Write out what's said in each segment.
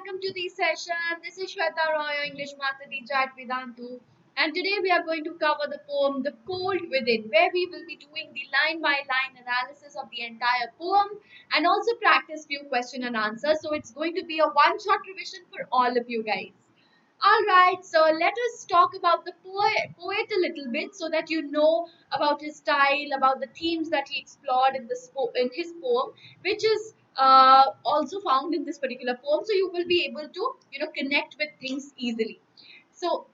welcome to the session. This is Sweta, your English master teacher at Vedantu, and today we are going to cover the poem The Cold Within, where we will be doing the line by line analysis of the entire poem and also practice few question and answers. So it's going to be a one-shot revision for all of you guys. Alright, so let us talk about the poet a little bit so that you know about his style, about the themes that he explored in in his poem, which is also found in this particular poem. So you will be able to connect with things easily. So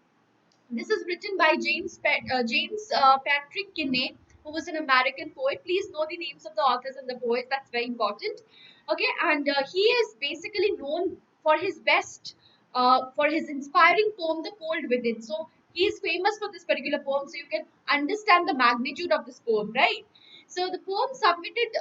this is written by James Patrick Kinney, who was an American poet. Please know the names of the authors and the poets. That's very important. Okay, and he is basically known for his for his inspiring poem, "The Cold Within." So he is famous for this particular poem. So you can understand the magnitude of this poem, right? So the poet submitted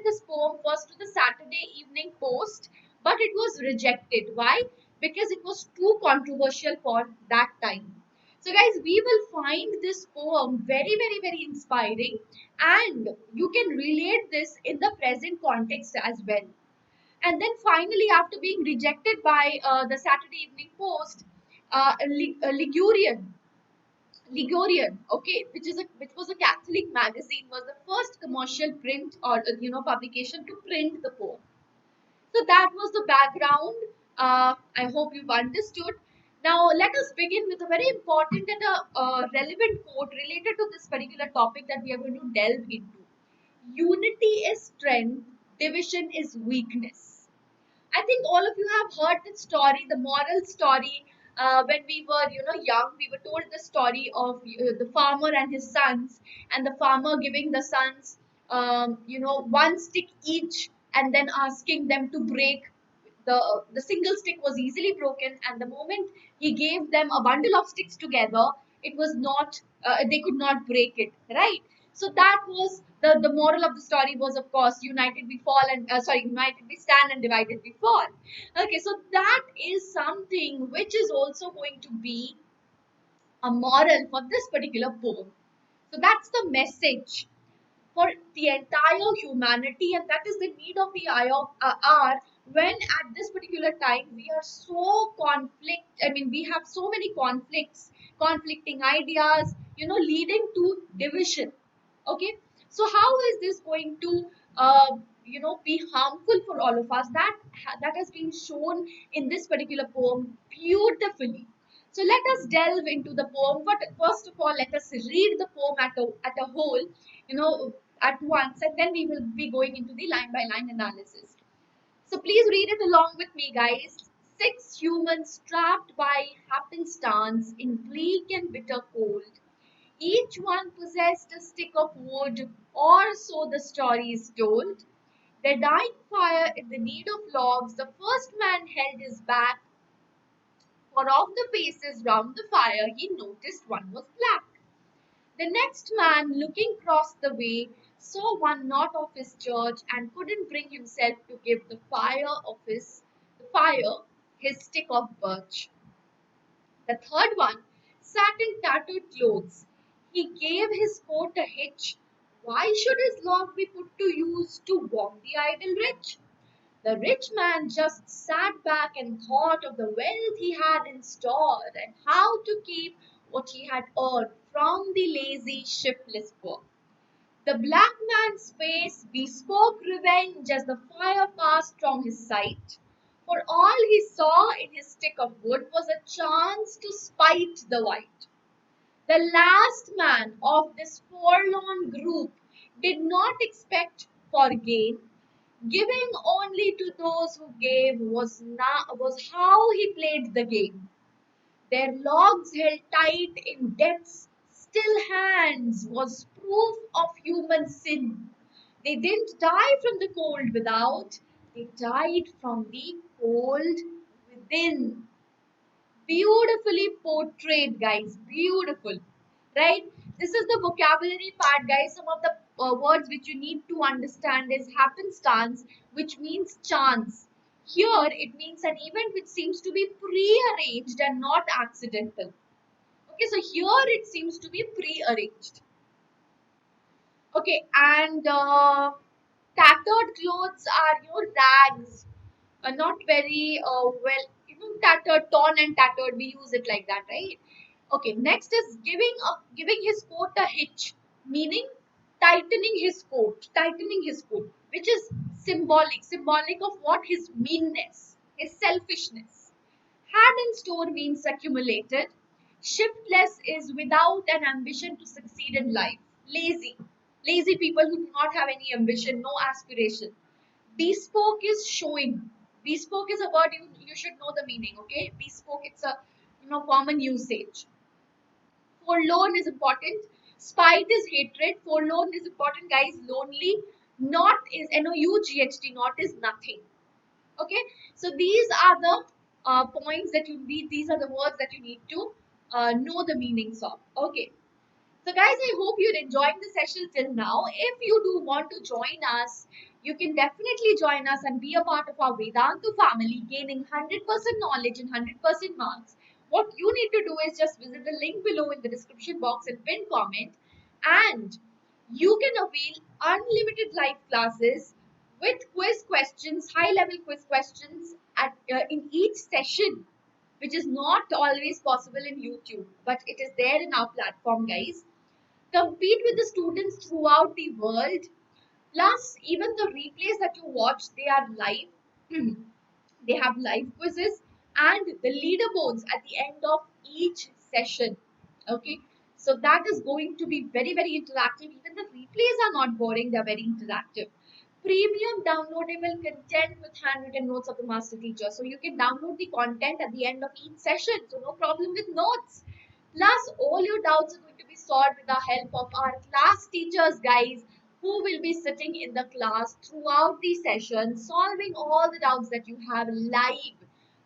this poem first to the Saturday Evening Post, but it was rejected. Why? Because it was too controversial for that time. So, guys, we will find this poem very, very, very inspiring, and you can relate this in the present context as well. And then finally, after being rejected by the Saturday Evening Post, Ligurian, okay, which was a Catholic magazine, was the first commercial print or publication to print the poem. So that was the background. I hope you've understood. Now let us begin with a very important and a relevant quote related to this particular topic that we are going to delve into. Unity is strength, division is weakness. I think all of you have heard the story, the moral story. When we were, young, we were told the story of the farmer and his sons, and the farmer giving the sons, one stick each, and then asking them to break. The single stick was easily broken, and the moment he gave them a bundle of sticks together, it was not. They could not break it, right? So that was the moral of the story was, of course, united we fall and united we stand and divided we fall. Okay, so that is something which is also going to be a moral for this particular poem. So that's the message for the entire humanity, and that is the need of the hour, when at this particular time we are so we have so many conflicts, conflicting ideas, leading to division. Okay, so how is this going to be harmful for all of us? That has been shown in this particular poem beautifully. So let us delve into the poem, but first of all let us read the poem at a whole, you know at once, and then we will be going into the line by line analysis. So please read it along with me, guys. Six humans trapped by happenstance in bleak and bitter cold. Each one possessed a stick of wood, or so the story is told. Their dying fire in the need of logs, the first man held his back, for of the faces round the fire he noticed one was black. The next man, looking across the way, saw one not of his church, and couldn't bring himself to give the fire his stick of birch. The third one sat in tattered clothes. He gave his coat a hitch. Why should his log be put to use to warm the idle rich? The rich man just sat back and thought of the wealth he had in store, and how to keep what he had earned from the lazy, shiftless poor. The black man's face bespoke revenge as the fire passed from his sight, for all he saw in his stick of wood was a chance to spite the white. The last man of this forlorn group did not expect for gain. Giving only to those who gave was how he played the game. Their logs held tight in death's still hands was proof of human sin. They didn't die from the cold without, they died from the cold within. Beautifully portrayed, guys. Beautiful. Right? This is the vocabulary part, guys. Some of the words which you need to understand is happenstance, which means chance. Here, it means an event which seems to be pre-arranged and not accidental. Okay, so here it seems to be pre-arranged. Okay, and tattered clothes are your rags. not very well, tattered, torn and tattered. We use it like that, right? Okay, next is giving his coat a hitch, meaning tightening his coat, which is symbolic of what? His meanness, his selfishness. Had in store means accumulated. Shiftless is without an ambition to succeed in life. Lazy. Lazy people who do not have any ambition, no aspiration. Bespoke is showing. Bespoke is a word you should know the meaning, okay? Bespoke, it's a common usage. Forlorn is important. Spite is hatred. Forlorn is important, guys. Lonely. Not is NOUGHT. Not is nothing. Okay, so these are the points that you need. These are the words that you need to know the meanings of. Okay, so guys, I hope you're enjoying the session till now. If you do want to join us, you can definitely join us and be a part of our Vedantu family, gaining 100% knowledge and 100% marks. What you need to do is just visit the link below in the description box and pin comment, and you can avail unlimited live classes with quiz questions, high level quiz questions in each session, which is not always possible in YouTube, but it is there in our platform, guys. Compete with the students throughout the world. Plus, even the replays that you watch, they are live. They have live quizzes and the leaderboards at the end of each session. Okay, so that is going to be very, very interactive. Even the replays are not boring, they're very interactive. Premium downloadable content with handwritten notes of the master teacher. So you can download the content at the end of each session. So no problem with notes. Plus, all your doubts are going to be solved with the help of our class teachers, guys, who will be sitting in the class throughout the session, solving all the doubts that you have live.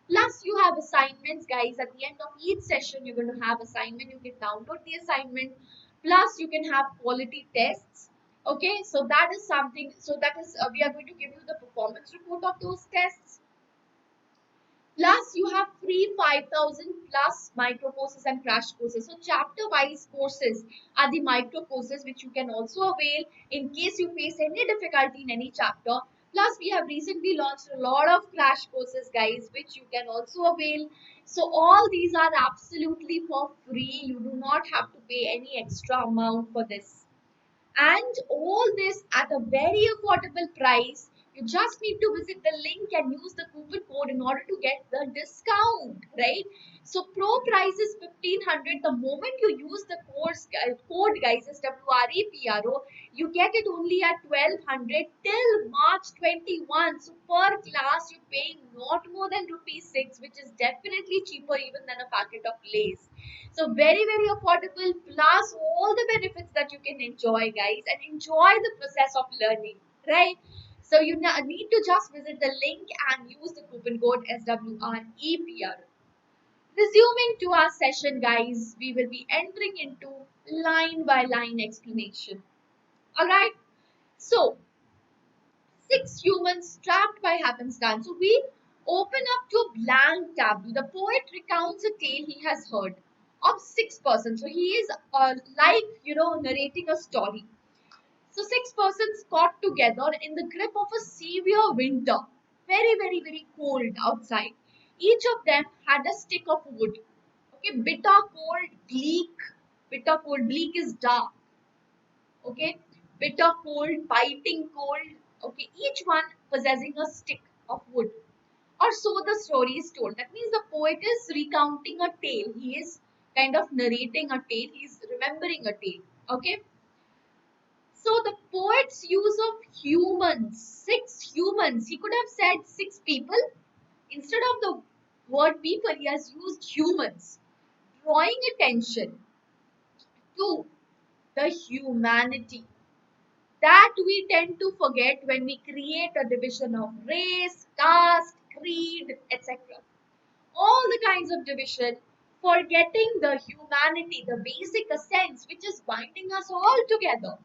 Plus, you have assignments, guys. At the end of each session, you're going to have assignment. You can download the assignment. Plus, you can have quality tests. Okay, so that is something. So that is we are going to give you the performance report of those tests. Plus, you have free 5,000 plus micro courses and crash courses. So, chapter wise courses are the micro courses which you can also avail in case you face any difficulty in any chapter. Plus, we have recently launched a lot of crash courses, guys, which you can also avail. So, all these are absolutely for free. You do not have to pay any extra amount for this, and all this at a very affordable price. You just need to visit the link and use the coupon code in order to get the discount, right? So pro price is 1,500. The moment you use the code, guys, is WREPRO, you get it only at 1,200 till March 21. So per class you're paying not more than rupees 6, which is definitely cheaper even than a packet of Lays. So very, very affordable, plus all the benefits that you can enjoy, guys, and enjoy the process of learning, right? So you need to just visit the link and use the coupon code SWREPR. Resuming to our session, guys, we will be entering into line by line explanation. All right. So 6 humans trapped by happenstance. So we open up to a blank tableau. The poet recounts a tale he has heard of 6 persons. So he is like, narrating a story. So 6 persons caught together in the grip of a severe winter. Very, very, very cold outside. Each of them had a stick of wood. Okay, bitter cold, bleak. Bitter cold, bleak is dark. Okay, bitter cold, biting cold. Okay, each one possessing a stick of wood, or so the story is told. That means the poet is recounting a tale. He is kind of narrating a tale. He is remembering a tale. Okay, so the poet's use of humans, 6 humans, he could have said 6 people. Instead of the word people, he has used humans, drawing attention to the humanity that we tend to forget when we create a division of race, caste, creed, etc. All the kinds of division, forgetting the humanity, the basic essence which is binding us all together,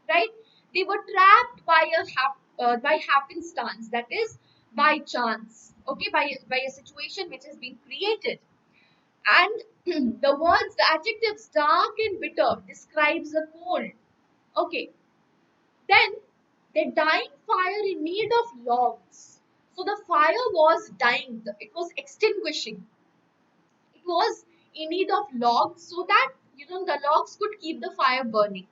right? They were trapped by happenstance, that is, by chance, okay, by a situation which has been created. And the words, the adjectives dark and bitter describes the cold. Okay, then the dying fire in need of logs. So the fire was dying, it was extinguishing. It was in need of logs so that the logs could keep the fire burning.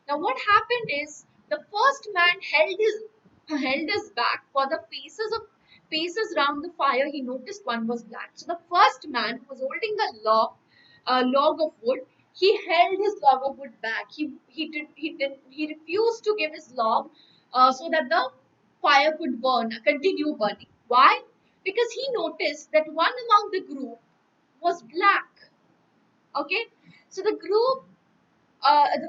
Now what happened is the first man held his back for the paces round the fire. He noticed one was black. So the first man who was holding the log of wood, he held his log of wood back. He refused to give his log so that the fire could continue burning. Why? Because he noticed that one among the group was black. Okay, so the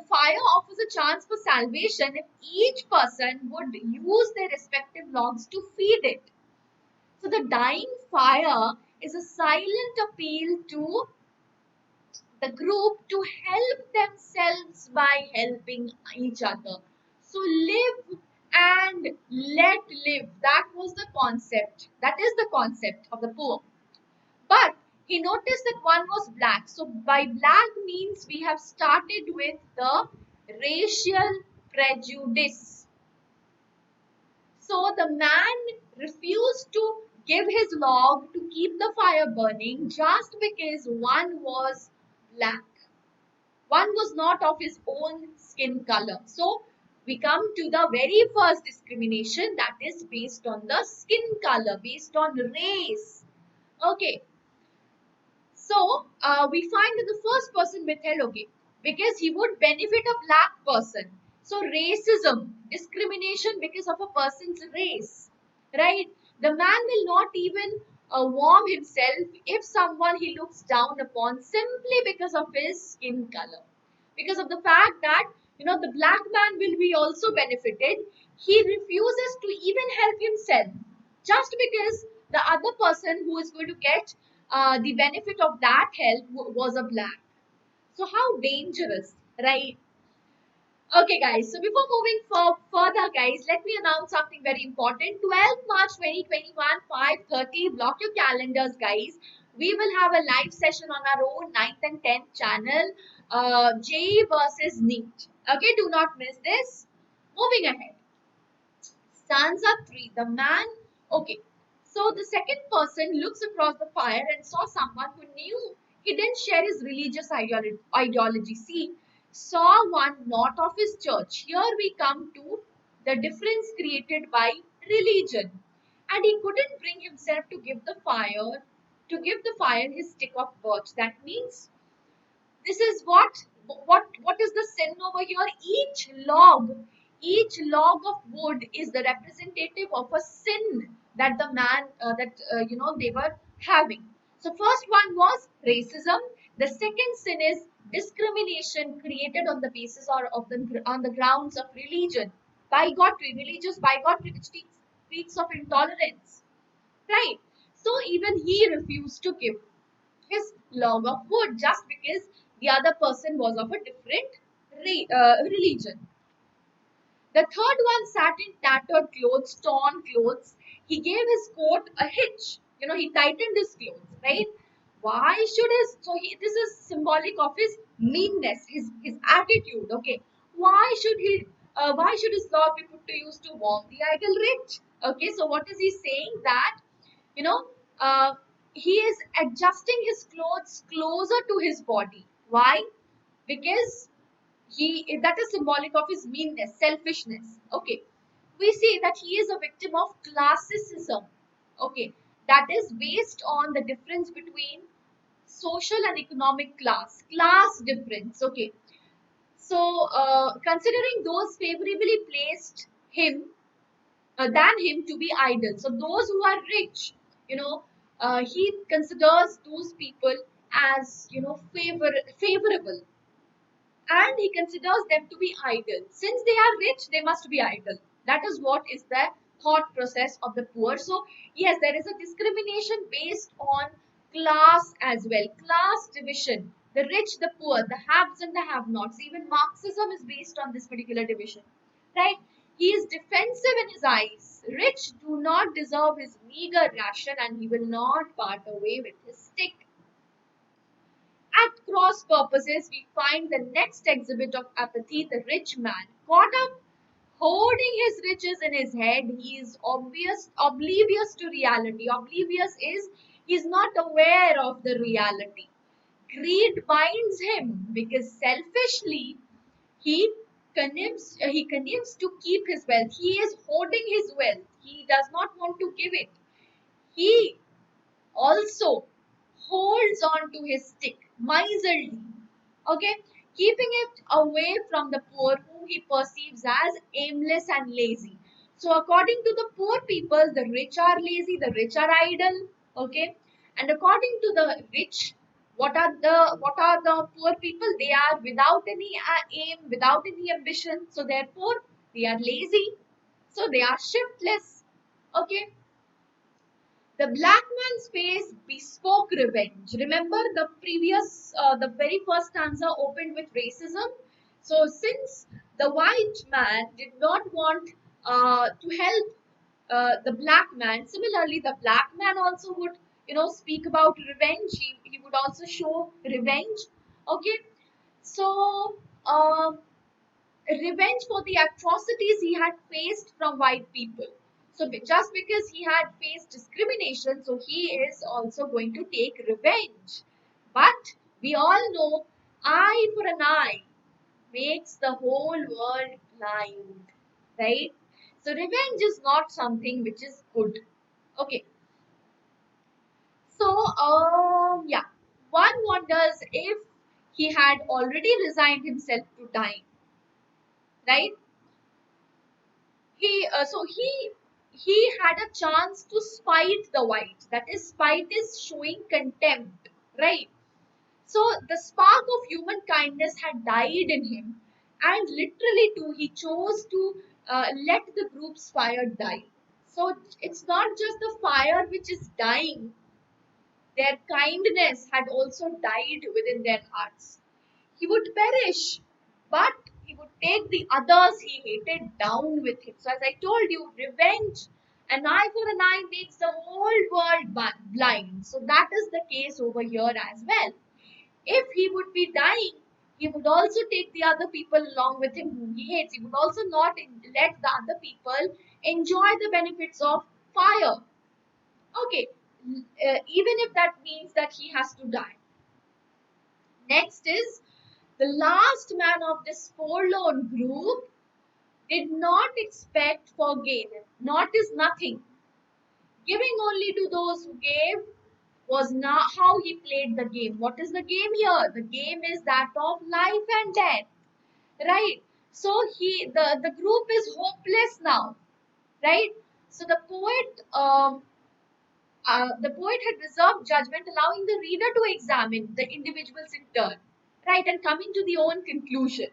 fire offers a chance for salvation if each person would use their respective logs to feed it. So the dying fire is a silent appeal to the group to help themselves by helping each other. So live and let live. That was the concept. That is the concept of the poem. But he noticed that one was black. So by black means we have started with the racial prejudice. So the man refused to give his log to keep the fire burning just because one was black. One was not of his own skin color. So we come to the very first discrimination, that is based on the skin color, based on race. Okay, so we find that the first person withheld, okay, because he would benefit a black person. So racism, discrimination because of a person's race, right? The man will not even warm himself if someone he looks down upon simply because of his skin color. Because of the fact that the black man will be also benefited, he refuses to even help himself just because the other person who is going to get the benefit of that help was a black. So how dangerous, right? Okay, guys. So before moving further, guys, let me announce something very important. 12th March 2021, 5:30. Block your calendars, guys. We will have a live session on our own 9th and 10th channel. JE versus NEET. Okay, do not miss this. Moving ahead. Stanza 3. The man. Okay. So the second person looks across the fire and saw someone who knew he didn't share his religious ideology. See, saw one not of his church. Here we come to the difference created by religion. And he couldn't bring himself to give the fire his stick of birch. That means this is what is the sin over here? Each log of wood is the representative of a sin that the man they were having. So first one was racism. The second sin is discrimination created on the basis or on the grounds of religion, bigotry, religious bigotry, which speaks of intolerance, right? So even he refused to give his log of wood just because the other person was of a different religion. The third one sat in tattered clothes, torn clothes. He gave his coat a hitch. He tightened his clothes, right? Why should his, so he, this is symbolic of his meanness, his attitude, okay? Why should his log be put to use to warm the idle rich? Okay, so what is he saying? That, you know, uh, he is adjusting his clothes closer to his body. Why? Because that is symbolic of his meanness, selfishness. Okay, we see that he is a victim of classicism. Okay, that is based on the difference between social and economic class difference. Okay, so considering those favorably placed him than him to be idle. So those who are rich, you know, he considers those people as favorable, and he considers them to be idle. Since they are rich, they must be idle. That is what is the thought process of the poor. So yes, there is a discrimination based on class as well, class division. The rich, the poor, the haves and the have-nots. Even Marxism is based on this particular division, right? He is defensive in his eyes. Rich do not deserve his meager ration, and he will not part away with his stick. At cross purposes, we find the next exhibit of apathy, the rich man, caught up hoarding his riches in his head. He is oblivious to reality. Oblivious is he's not aware of the reality. Greed binds him because selfishly he connives to keep his wealth. He is hoarding his wealth. He does not want to give it. He also holds on to his stick miserly, okay, keeping it away from the poor whom he perceives as aimless and lazy. So according to the poor people, the rich are lazy, the rich are idle, okay, and according to the rich, what are the poor people? They are without any aim, without any ambition, so therefore they are lazy, so they are shiftless, okay. The black man's face bespoke revenge. Remember the very first stanza opened with racism. So since the white man did not want to help the black man, similarly the black man also would, speak about revenge. He would also show revenge. Okay, so revenge for the atrocities he had faced from white people. So just because he had faced discrimination, so he is also going to take revenge. But we all know eye for an eye makes the whole world blind, right? So revenge is not something which is good. Okay. So yeah, one wonders if he had already resigned himself to dying, right? He had a chance to spite the whites. That is, spite is showing contempt, right? So the spark of human kindness had died in him, and literally too he chose to let the group's fire die. So it's not just the fire which is dying, their kindness had also died within their hearts. He would perish, but he would take the others he hated down with him. So, as I told you, revenge, an eye for an eye makes the whole world blind. So, that is the case over here as well. If he would be dying, he would also take the other people along with him whom he hates. He would also not let the other people enjoy the benefits of fire. Okay, even if that means that he has to die. Next is the last man of this forlorn group did not expect for gain. Not is nothing. Giving only to those who gave was not how he played the game. What is the game here? The game is that of life and death, right? So the group is hopeless now, right? So the poet had reserved judgment, allowing the reader to examine the individuals in turn, right, and coming to the own conclusion.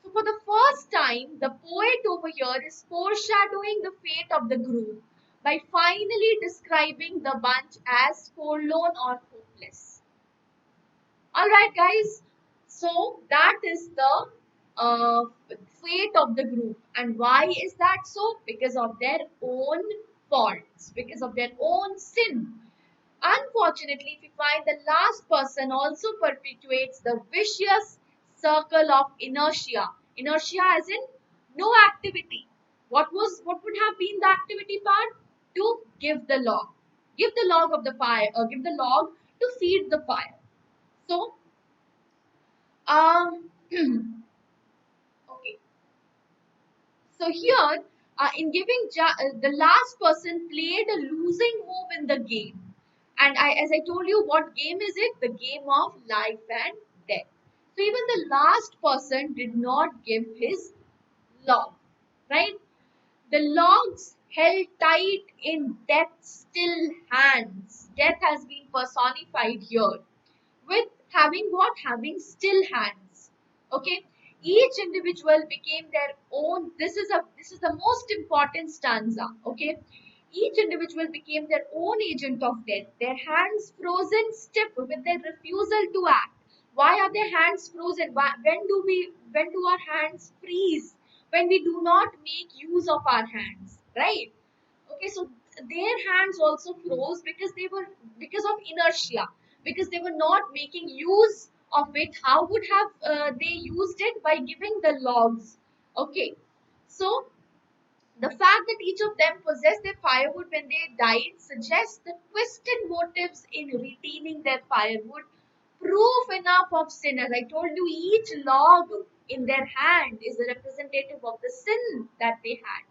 So, for the first time, the poet over here is foreshadowing the fate of the group by finally describing the bunch as forlorn or hopeless. Alright, guys, so that is the fate of the group. And why is that so? Because of their own faults, because of their own sin. Unfortunately, we find the last person also perpetuates the vicious circle of inertia. Inertia as in no activity. What would have been the activity part? To give the log. Give the log of the fire, or give the log to feed the fire. So, um, okay. So here, in giving the last person played a losing move in the game, and as I told you, what game is it? The game of life and death. So even the last person did not give his log, right? The logs held tight in death's still hands. Death has been personified here with having what? Having still hands. Okay. Each individual became their own. This is the most important stanza. Okay. Each individual became their own agent of death, their hands frozen stiff with their refusal to act. Why are their hands frozen? When do our hands freeze? When we do not make use of our hands, right? Okay, so their hands also froze because of inertia, because they were not making use of it. How would have they used it? By giving the logs. Okay, So the fact that each of them possessed their firewood when they died suggests the twisted motives in retaining their firewood. Proof enough of sin. As I told you, each log in their hand is a representative of the sin that they had.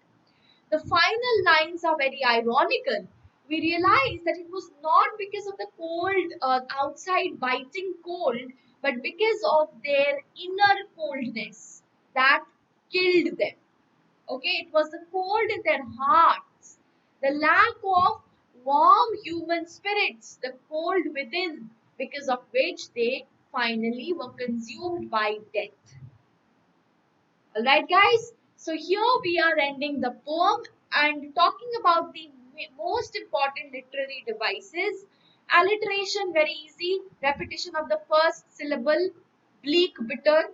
The final lines are very ironical. We realize that it was not because of the cold outside biting cold, but because of their inner coldness that killed them. Okay, it was the cold in their hearts, the lack of warm human spirits, the cold within, because of which they finally were consumed by death. Alright, guys, so here we are ending the poem and talking about the most important literary devices. Alliteration, very easy. Repetition of the first syllable, bleak, bitter.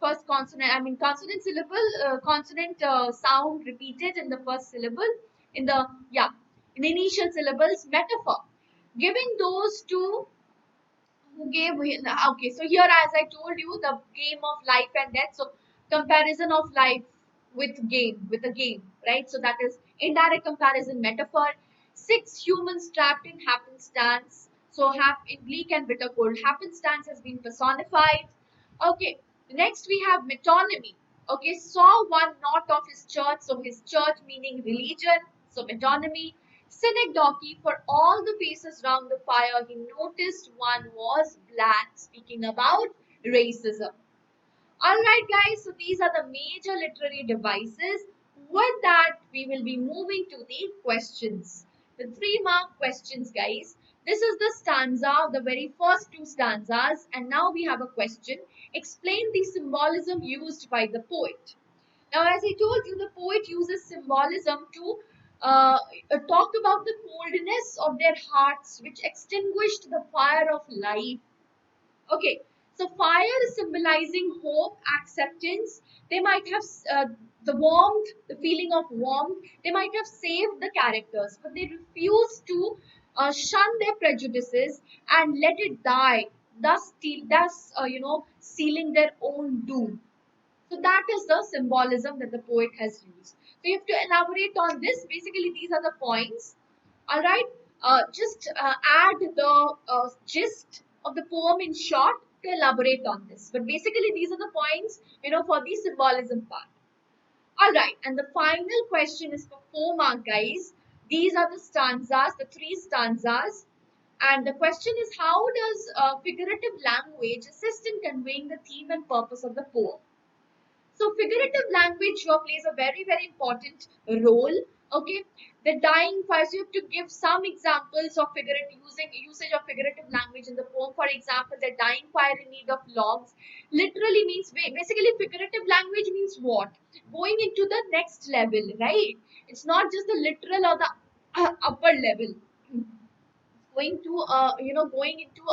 First consonant, consonant syllable, consonant sound repeated in the first syllable. In the initial syllables, metaphor. Giving those two who gave okay, so here as I told you, the game of life and death. So comparison of life with a game, right? So that is indirect comparison, metaphor. Six humans trapped in happenstance. So in bleak and bitter cold, happenstance has been personified. Okay, next we have metonymy. Okay, saw one not of his church, so his church meaning religion. So metonymy. Synecdoche, for all the faces round the fire, he noticed one was black, speaking about racism. Alright, guys, so these are the major literary devices. With that, we will be moving to the questions. The 3-mark questions, guys. This is the stanza, the very first two stanzas, and now we have a question. Explain the symbolism used by the poet. Now, as I told you, the poet uses symbolism to talk about the coldness of their hearts, which extinguished the fire of life. Okay, so fire is symbolizing hope, acceptance. They might have the warmth, the feeling of warmth. They might have saved the characters, but they refuse to shun their prejudices and let it die, thus sealing their own doom. So that is the symbolism that the poet has used. So you have to elaborate on this. Basically, these are the points. All right. Just add the gist of the poem in short to elaborate on this. But basically, these are the points, for the symbolism part. All right. And the final question is for 4 mark, guys. These are the stanzas, the 3 stanzas. And the question is, how does figurative language assist in conveying the theme and purpose of the poem? So figurative language here plays a very, very important role. Okay, the dying fire. So you have to give some examples of usage of figurative language in the poem. For example, the dying fire in need of logs literally means, basically figurative language means what? Going into the next level, right? It's not just the literal or the upper level. Going to going into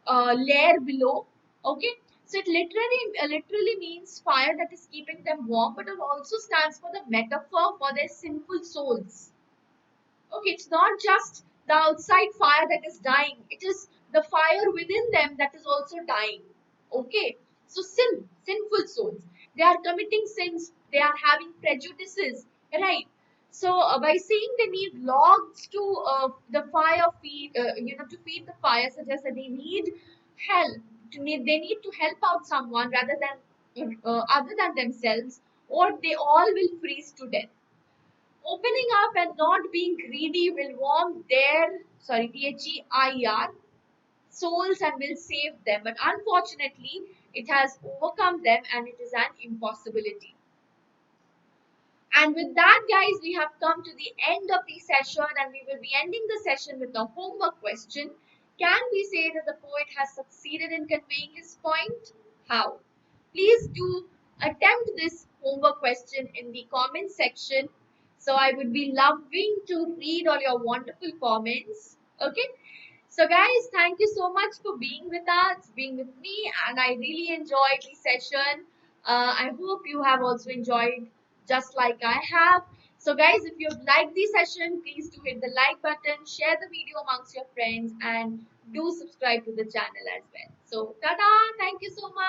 a layer below. Okay, so it literally means fire that is keeping them warm, but it also stands for the metaphor for their sinful souls. Okay, it's not just the outside fire that is dying, it is the fire within them that is also dying. Okay, so sinful souls, they are committing sins, they are having prejudices, right? So by saying they need logs to the fire feed, to feed the fire, suggests that they need help. They need to help out someone rather than other than themselves, or they all will freeze to death. Opening up and not being greedy will warm their, their souls and will save them. But unfortunately, it has overcome them and it is an impossibility. And with that, guys, we have come to the end of the session and we will be ending the session with a homework question. Can we say that the poet has succeeded in conveying his point? How? Please do attempt this homework question in the comment section. So I would be loving to read all your wonderful comments. Okay. So guys, thank you so much for being with us, being with me, and I really enjoyed the session. I hope you have also enjoyed just like I have. So guys, if you've liked the session, please do hit the like button, share the video amongst your friends, and do subscribe to the channel as well. So, ta-da! Thank you so much.